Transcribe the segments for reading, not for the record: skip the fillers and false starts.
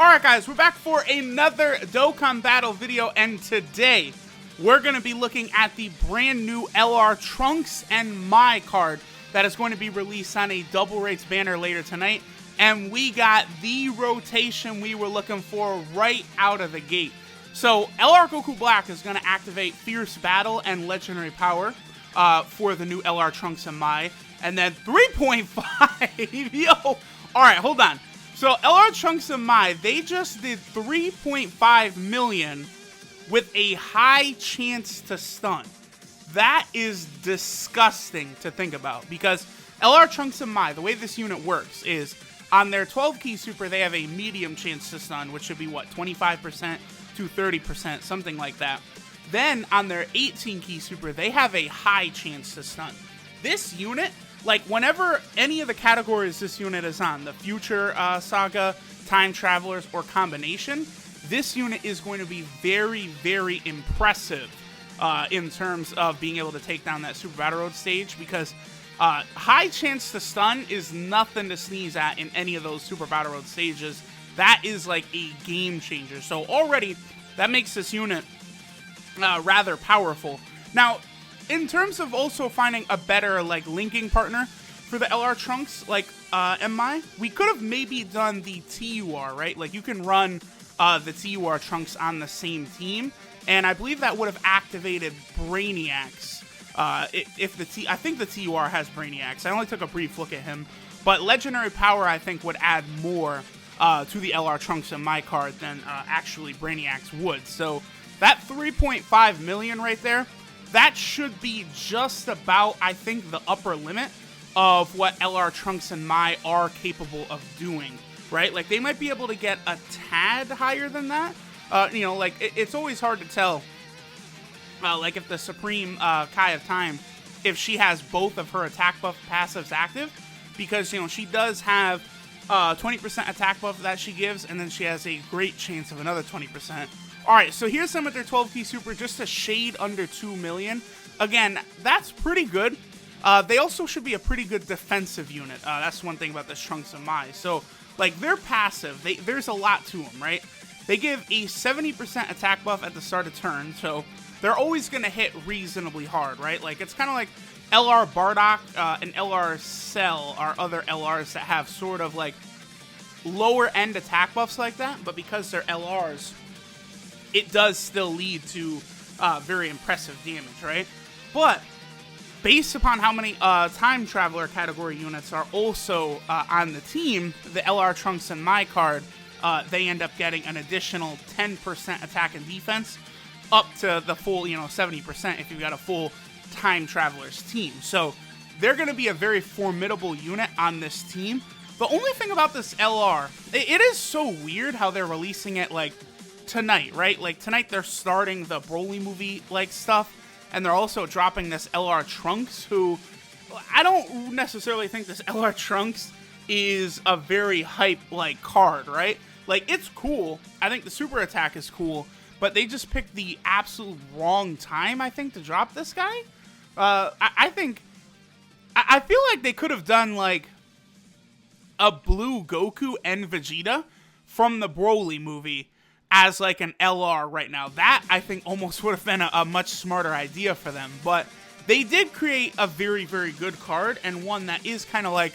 Alright guys, we're back for another Dokkan battle video, and today we're going to be looking at the brand new LR Trunks and MAI card that is going to be released on a double rates banner later tonight. And we got the rotation we were looking for right out of the gate. So LR Goku Black is going to activate Fierce Battle and Legendary Power for the new LR Trunks and MAI. And then 3.5, yo, alright, hold on. So LR Trunks and MAI, they just did 3.5 million with a high chance to stun. That is disgusting to think about, because LR Trunks and MAI, the way this unit works is on their 12 key super, they have a medium chance to stun, which should be what, 25% to 30%, something like that. Then on their 18 key super, they have a high chance to stun. This unit, like, whenever any of the categories this unit is on, the Future Saga, Time Travelers, or Combination, this unit is going to be very, very impressive in terms of being able to take down that Super Battle Road stage, because high chance to stun is nothing to sneeze at in any of those Super Battle Road stages. That is like a game changer. So already, that makes this unit rather powerful. Now, in terms of also finding a better, like, linking partner for the LR Trunks, like, MAI, we could have maybe done the TUR, right? Like, you can run the TUR Trunks on the same team, and I believe that would have activated Brainiacs. I think the TUR has Brainiacs. I only took a brief look at him, but Legendary Power, I think, would add more to the LR Trunks and MAI card than actually Brainiacs would. So that 3.5 million right there, that should be just about, I think, the upper limit of what LR Trunks and MAI are capable of doing, right? Like, they might be able to get a tad higher than that. You know, like, it's always hard to tell, like, if the Supreme Kai of Time, if she has both of her attack buff passives active, because, you know, she does have 20% attack buff that she gives, and then she has a great chance of another 20%. Alright, so here's some of their 12 key super, just a shade under 2 million. Again, that's pretty good. They also should be a pretty good defensive unit. That's one thing about this Trunks and MAI. So, like, they're passive. There's a lot to them, right? They give a 70% attack buff at the start of turn, so they're always going to hit reasonably hard, right? Like, it's kind of like LR Bardock and LR Cell are other LRs that have sort of, like, lower-end attack buffs like that, but because they're LRs, it does still lead to very impressive damage, right? But based upon how many Time Traveler category units are also on the team, the LR Trunks and MAI card, they end up getting an additional 10% attack and defense, up to the full, 70% if you've got a full Time Travelers team. So they're going to be a very formidable unit on this team. The only thing about this LR, it is so weird how they're releasing it, like, tonight, right? Like, tonight they're starting the Broly movie, like, stuff, and they're also dropping this LR Trunks, who, I don't necessarily think this LR Trunks is a very hype, like, card, right? Like, it's cool. I think the super attack is cool, but they just picked the absolute wrong time, I think, to drop this guy. I feel like they could have done, like, a blue Goku and Vegeta from the Broly movie as, like, an LR right now. That, I think, almost would have been a much smarter idea for them. But they did create a very, very good card, and one that is kind of like,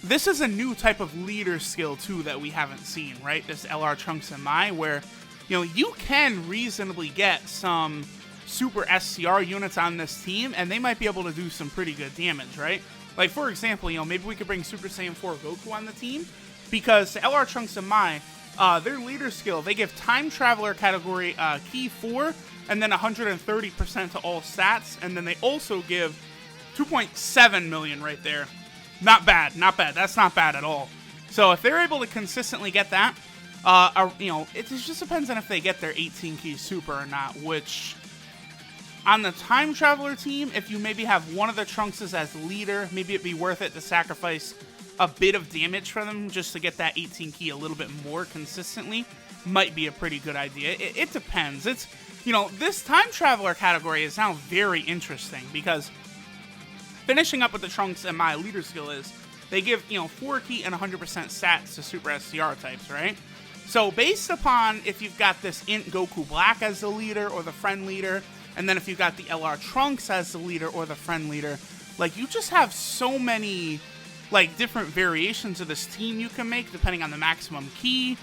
this is a new type of leader skill, too, that we haven't seen, right? This LR Trunks and MAI, where, you can reasonably get some super SCR units on this team, and they might be able to do some pretty good damage, right? Like, for example, maybe we could bring Super Saiyan 4 Goku on the team, because the LR Trunks and MAI, their leader skill, they give Time Traveler category key 4, and then 130% to all stats, and then they also give 2.7 million right there. Not bad, not bad. That's not bad at all. So if they're able to consistently get that, it just depends on if they get their 18 key super or not, which, on the Time Traveler team, if you maybe have one of the Trunkses as leader, maybe it'd be worth it to sacrifice a bit of damage for them just to get that 18 key a little bit more consistently. Might be a pretty good idea. It depends. It's, this Time Traveler category is now very interesting, because finishing up with the Trunks and MAI leader skill is, they give, 4 key and 100% stats to super SCR types, right? So based upon if you've got this Int Goku Black as the leader or the friend leader, and then if you've got the LR Trunks as the leader or the friend leader, like, you just have so many, like, different variations of this team you can make depending on the maximum key,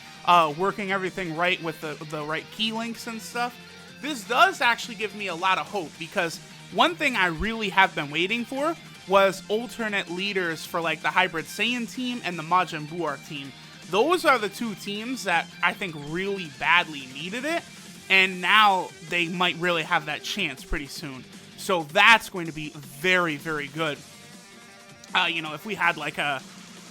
working everything right with the right key links and stuff. This does actually give me a lot of hope, because one thing I really have been waiting for was alternate leaders for, like, the Hybrid Saiyan team and the Majin Buu Arc team. Those are the two teams that I think really badly needed it, and now they might really have that chance pretty soon. So that's going to be very, very good. You know, if we had like a,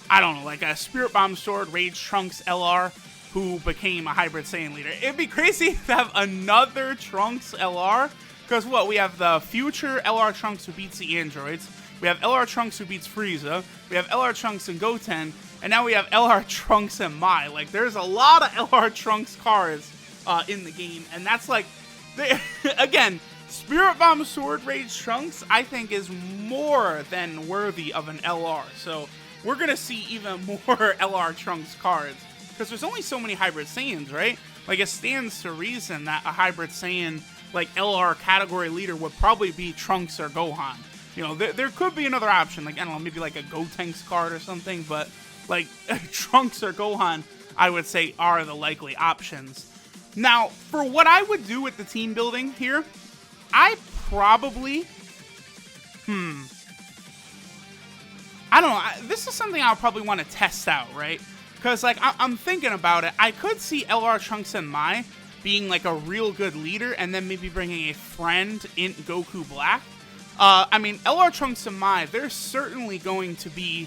I don't know, like a Spirit Bomb Sword Rage Trunks LR who became a Hybrid Saiyan leader. It'd be crazy to have another Trunks LR, because what, we have the future LR Trunks who beats the androids, we have LR Trunks who beats Frieza, we have LR Trunks and Goten, and now we have LR Trunks and MAI. Like, there's a lot of LR Trunks cards in the game, and that's like, again, Spirit Bomb Sword Rage Trunks, I think, is more than worthy of an LR. So we're going to see even more LR Trunks cards, because there's only so many Hybrid Saiyans, right? Like, it stands to reason that a Hybrid Saiyan, like, LR category leader would probably be Trunks or Gohan. You know, there could be another option, like, I don't know, maybe like a Gotenks card or something, but, like, Trunks or Gohan, I would say, are the likely options. Now, for what I would do with the team building here, I probably, I don't know, this is something I'll probably want to test out, right? Because, like, I'm thinking about it. I could see LR Trunks and MAI being, like, a real good leader, and then maybe bringing a friend in Goku Black. I mean, LR Trunks and MAI, they're certainly going to be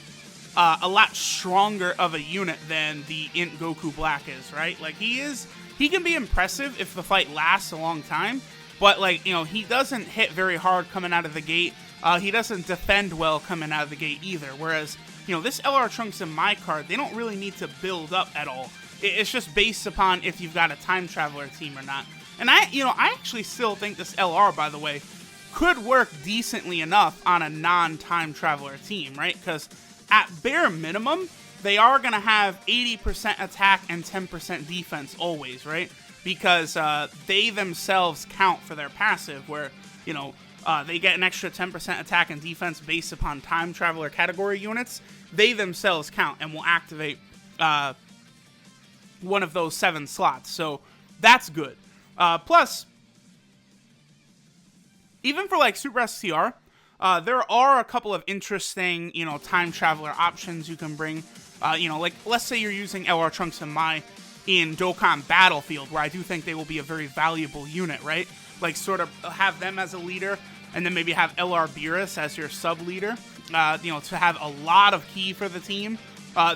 a lot stronger of a unit than the Int Goku Black is, right? Like, he can be impressive if the fight lasts a long time, but, like, you know, he doesn't hit very hard coming out of the gate. He doesn't defend well coming out of the gate either, whereas, you know, this LR Trunks and MAI card, they don't really need to build up at all. It's just based upon if you've got a Time Traveler team or not. And I actually still think this LR, by the way, could work decently enough on a non-Time Traveler team, right? Because at bare minimum, they are going to have 80% attack and 10% defense always, right? Because they themselves count for their passive, where, you know, they get an extra 10% attack and defense based upon Time Traveler category units. They themselves count and will activate one of those 7 slots. So that's good. Plus, even for, like, Super STR, there are a couple of interesting, you know, Time Traveler options you can bring. You know, like, let's say you're using LR Trunks and MAI in Dokkan Battlefield, where I do think they will be a very valuable unit, right? Like, sort of have them as a leader, and then maybe have LR Beerus as your sub-leader, you know, to have a lot of key for the team.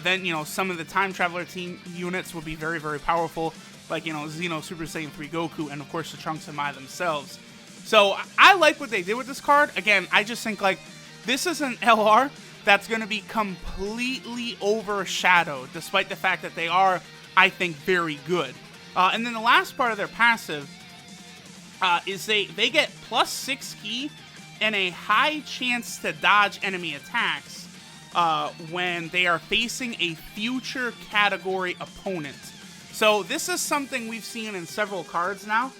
Then, you know, some of the Time Traveler team units would be very, very powerful, like, you know, Xeno Super Saiyan 3 Goku, and, of course, the Trunks and MAI themselves. So, I like what they did with this card. Again, I just think, like, this is an LR that's going to be completely overshadowed, despite the fact that they are, I think, very good. And then the last part of their passive is they get plus 6 key and a high chance to dodge enemy attacks when they are facing a future category opponent. So this is something we've seen in several cards now.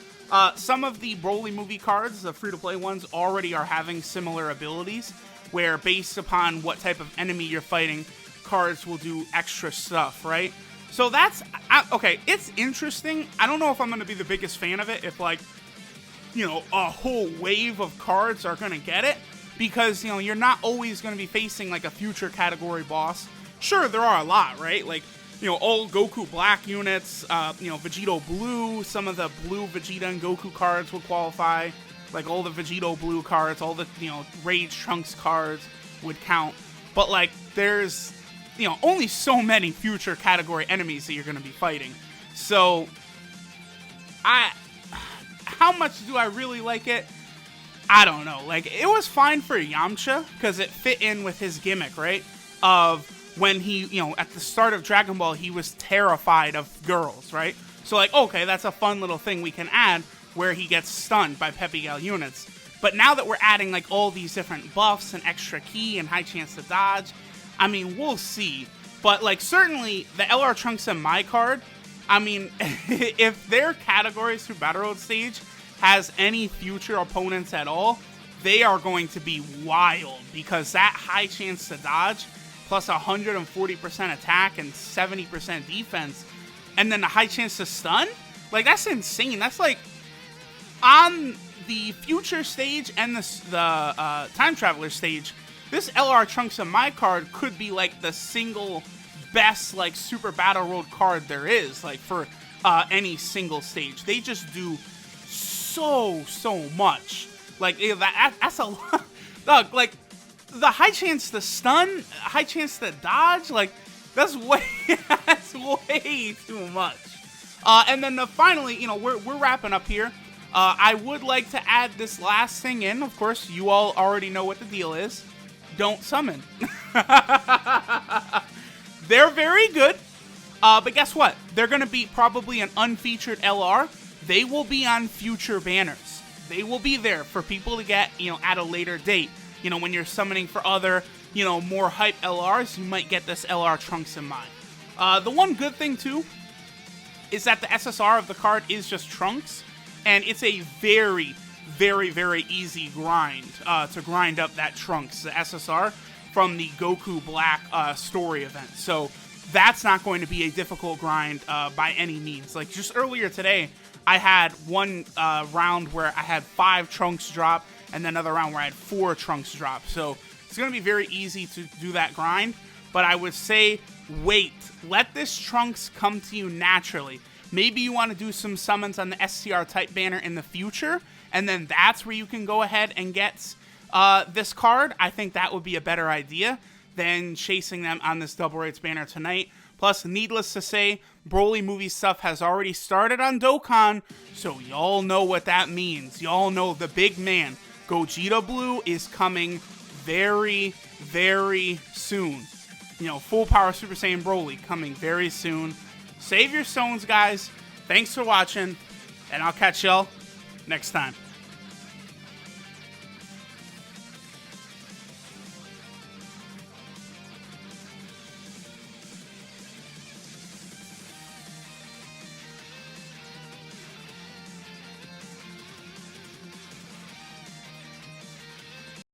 Some of the Broly movie cards, the free-to-play ones, already are having similar abilities, where based upon what type of enemy you're fighting, cards will do extra stuff, right? So that's, okay, it's interesting. I don't know if I'm going to be the biggest fan of it if, like, you know, a whole wave of cards are going to get it, because, you know, you're not always going to be facing, like, a future category boss. Sure, there are a lot, right? Like, you know, all Goku Black units, you know, Vegito Blue, some of the blue Vegeta and Goku cards will qualify. Like, all the Vegito Blue cards, all the, you know, Rage Trunks cards would count. But, like, there's, you know, only so many future category enemies that you're going to be fighting. So, how much do I really like it? I don't know. Like, it was fine for Yamcha, because it fit in with his gimmick, right? Of when he, you know, at the start of Dragon Ball, he was terrified of girls, right? So, like, okay, that's a fun little thing we can add, where he gets stunned by Peppy Gal units. But now that we're adding, like, all these different buffs and extra key and high chance to dodge, I mean, we'll see. But, like, certainly, the LR Trunks and MAI card I mean, if their categories through Battle Road stage has any future opponents at all, they are going to be wild, because that high chance to dodge plus 140% attack and 70% defense, and then the high chance to stun, like, that's insane. That's like on the future stage and the time traveler stage, this LR Trunks and MAI card could be like the single best like super battle road card there is, like for any single stage. They just do so much. Like that's a lot. Look, like the high chance to stun, high chance to dodge, like that's way too much. And then finally, you know, we're wrapping up here. I would like to add this last thing in. Of course, you all already know what the deal is. Don't summon. They're very good, but guess what? They're going to be probably an unfeatured LR. They will be on future banners. They will be there for people to get, you know, at a later date. You know, when you're summoning for other, you know, more hype LRs, you might get this LR Trunks in mind. The one good thing, too, is that the SSR of the card is just Trunks, and it's a very easy grind to grind up that Trunks, the SSR, from the Goku Black story event. So that's not going to be a difficult grind by any means. Like, just earlier today, I had one round where I had 5 Trunks drop, and then another round where I had 4 Trunks drop. So it's going to be very easy to do that grind, but I would say wait. Let this Trunks come to you naturally. Maybe you want to do some summons on the STR type banner in the future, and then that's where you can go ahead and get this card. I think that would be a better idea than chasing them on this double rates banner tonight. Plus, needless to say, Broly movie stuff has already started on Dokkan, so y'all know what that means. Y'all know the big man, Gogeta Blue, is coming very soon. You know, full power Super Saiyan Broly coming very soon. Save your stones, guys. Thanks for watching, and I'll catch y'all next time.